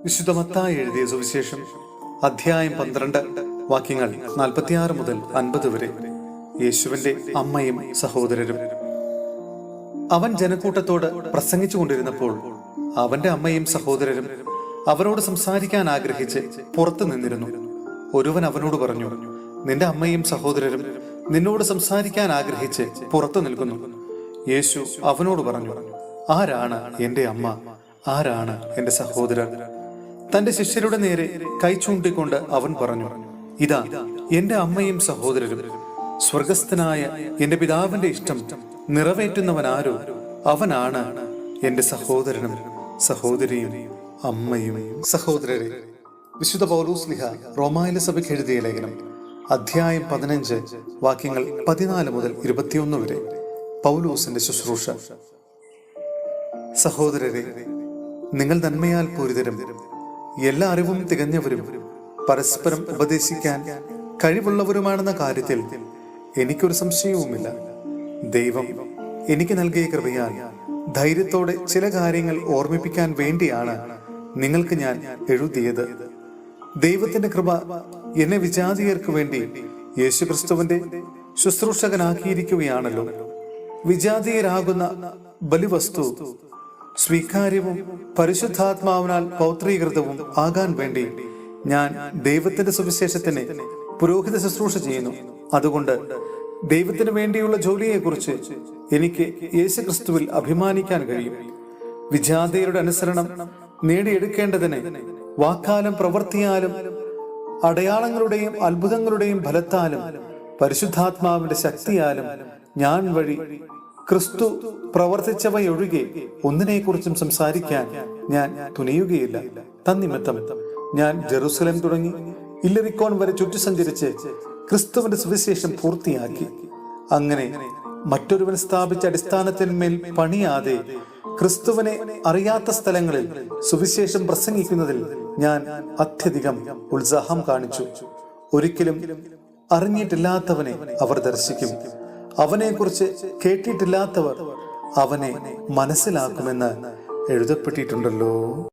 വിശുദ്ധ മത്തായി എഴുതിയ സുവിശേഷം അധ്യായം 12 വാക്യങ്ങൾ 46 മുതൽ 50 വരെ. യേശുവിന്റെ അമ്മയും സഹോദരരും. അവൻ ജനക്കൂട്ടത്തോട് പ്രസംഗിച്ചു കൊണ്ടിരുന്നപ്പോൾ അവന്റെ അമ്മയും സഹോദരരും അവരോട് സംസാരിക്കാൻ ആഗ്രഹിച്ച് പുറത്തു നിന്നിരുന്നു. ഒരുവൻ അവനോട് പറഞ്ഞു, നിന്റെ അമ്മയും സഹോദരരും നിന്നോട് സംസാരിക്കാൻ ആഗ്രഹിച്ച് പുറത്തു നിൽക്കുന്നു. യേശു അവനോട് പറഞ്ഞു, ആരാണ് എന്റെ അമ്മ, ആരാണ് എന്റെ സഹോദരർ? തന്റെ ശിഷ്യരുടെ നേരെ കൈ ചൂണ്ടിക്കൊണ്ട് അവൻ പറഞ്ഞു, ഇതാ എന്റെ അമ്മയും സഹോദരരും. സ്വർഗസ്ഥനായ എന്റെ പിതാവിന്റെ ഇഷ്ടം നിറവേറ്റുന്നവനാരോ അവനാണ് എന്റെ സഹോദരനും സഹോദരിയും അമ്മയും. സഹോദരരെ, വിശുദ്ധ പൗലോസ്ലീഹ റോമായിലെ സഭയ്ക്ക് എഴുതിയ ലേഖനം അധ്യായം 15 വാക്യങ്ങൾ 14 മുതൽ 21 വരെ. പൗലോസിന്റെ ശുശ്രൂഷ. സഹോദരരെ, നിങ്ങൾ നന്മയാൽ പൂരിതരും, എല്ലാ അറിവും തികഞ്ഞവരും പരസ്പരം ഉപദേശിക്കാൻ കഴിവുള്ളവരുമാണെന്ന കാര്യത്തിൽ എനിക്കൊരു സംശയവുമില്ല. ദൈവം എനിക്ക് നൽകിയ കൃപയാൽ ധൈര്യത്തോടെ ചില കാര്യങ്ങൾ ഓർമ്മിപ്പിക്കാൻ വേണ്ടിയാണ് നിങ്ങൾക്ക് ഞാൻ എഴുതിയത്. ദൈവത്തിന്റെ കൃപ എന്നെ വിജാതീയർക്ക് വേണ്ടി യേശുക്രിസ്തുവിന്റെ ശുശ്രൂഷകനാക്കിയിരിക്കുകയാണല്ലോ. വിജാതീയരാകുന്ന ബലിവസ്തു സ്വീകാര്യവും പരിശുദ്ധാത്മാവിനാൽ പൗത്രീകൃതവും ആകാൻ വേണ്ടി ഞാൻ ദൈവത്തിന്റെ സുവിശേഷത്തിന് പുരോഹിത ശുശ്രൂഷ ചെയ്യുന്നു. അതുകൊണ്ട് ദൈവത്തിന് വേണ്ടിയുള്ള ജോലിയെക്കുറിച്ച് എനിക്ക് യേശുക്രിസ്തുവിൽ അഭിമാനിക്കാൻ കഴിയും. വിജാതീയരുടെ അനുസരണം നേടിയെടുക്കേണ്ടതിന് വാക്കാലും പ്രവൃത്തിയാലും അടയാളങ്ങളുടെയും അത്ഭുതങ്ങളുടെയും ഫലത്താലും പരിശുദ്ധാത്മാവിന്റെ ശക്തിയാലും ഞാൻ വഴി ക്രിസ്തു പ്രവർത്തിച്ചവയൊഴികെ ഒന്നിനെക്കുറിച്ചും സംസാരിക്കാൻ ഞാൻ തുനിയുകയില്ല. തന്നിമിത്തം ഞാൻ ജെറുസലേം തുടങ്ങി ഇല്ലറിക്കോൺ വരെ ചുറ്റി സഞ്ചരിച്ച് ക്രിസ്തുവിന്റെ സുവിശേഷം പൂർത്തിയാക്കി. അങ്ങനെ മറ്റൊരുവൻ സ്ഥാപിച്ച അടിസ്ഥാനത്തിന്മേൽ പണിയാതെ ക്രിസ്തുവിനെ അറിയാത്ത സ്ഥലങ്ങളിൽ സുവിശേഷം പ്രസംഗിക്കുന്നതിൽ ഞാൻ അത്യധികം ഉത്സാഹം കാണിച്ചു. ഒരിക്കലും അറിഞ്ഞിട്ടില്ലാത്തവനെ അവർ ദർശിക്കും, അവനെക്കുറിച്ച് കേട്ടിട്ടില്ലാത്തവർ അവനെ മനസ്സിലാക്കുമെന്ന് എഴുതപ്പെട്ടിട്ടുണ്ടല്ലോ.